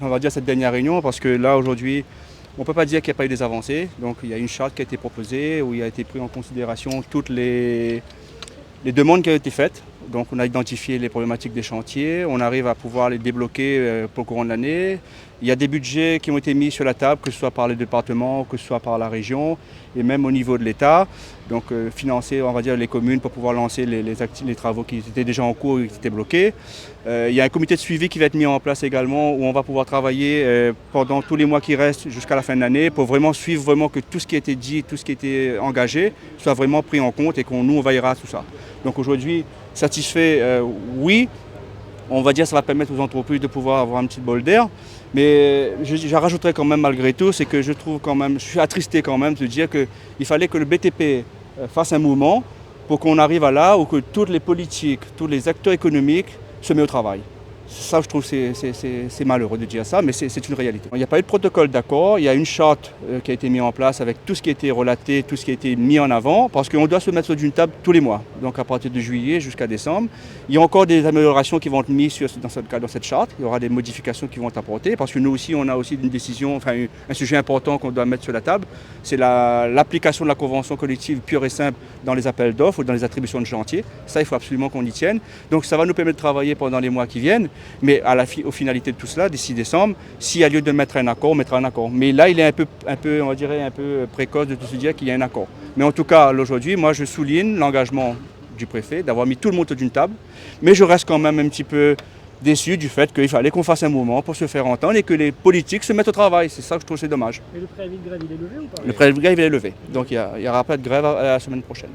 On va dire cette dernière réunion parce que là aujourd'hui, on ne peut pas dire qu'il n'y a pas eu des avancées. Donc il y a une charte qui a été proposée où il a été pris en considération toutes les demandes qui ont été faites. Donc on a identifié les problématiques des chantiers, on arrive à pouvoir les débloquer pour le courant de l'année. Il y a des budgets qui ont été mis sur la table, que ce soit par les départements, que ce soit par la région et même au niveau de l'État. Donc financer, on va dire, les communes pour pouvoir lancer les travaux qui étaient déjà en cours et qui étaient bloqués. Il y a un comité de suivi qui va être mis en place également où on va pouvoir travailler pendant tous les mois qui restent jusqu'à la fin de l'année pour vraiment suivre vraiment que tout ce qui a été dit, tout ce qui a été engagé soit vraiment pris en compte et nous on veillera à tout ça. Donc aujourd'hui, satisfait, oui, on va dire que ça va permettre aux entreprises de pouvoir avoir un petit bol d'air. Mais je rajouterais quand même malgré tout, c'est que je trouve quand même, je suis attristé quand même de dire qu'il fallait que le BTP fasse un mouvement pour qu'on arrive à là où que toutes les politiques, tous les acteurs économiques se mettent au travail. Ça, je trouve que c'est malheureux de dire ça, mais c'est une réalité. Il n'y a pas eu de protocole d'accord, il y a une charte qui a été mise en place avec tout ce qui a été relaté, tout ce qui a été mis en avant, parce qu'on doit se mettre sur une table tous les mois, donc à partir de juillet jusqu'à décembre. Il y a encore des améliorations qui vont être mises dans cette charte, il y aura des modifications qui vont être apportées, parce que nous aussi, on a aussi une décision, enfin un sujet important qu'on doit mettre sur la table, c'est l'application de la convention collective pure et simple dans les appels d'offres ou dans les attributions de chantier. Ça, il faut absolument qu'on y tienne. Donc ça va nous permettre de travailler pendant les mois qui viennent. Mais aux finalités de tout cela, d'ici décembre, s'il y a lieu de mettre un accord, on mettra un accord. Mais là, il est on va dire, un peu précoce de se dire qu'il y a un accord. Mais en tout cas, aujourd'hui, moi, je souligne l'engagement du préfet d'avoir mis tout le monde autour d'une table. Mais je reste quand même un petit peu déçu du fait qu'il fallait qu'on fasse un mouvement pour se faire entendre et que les politiques se mettent au travail. C'est ça que je trouve c'est dommage. Et le préavis de grève, il est levé ou pas? Le préavis de grève, il est levé. Donc il n'y aura pas de grève à la semaine prochaine.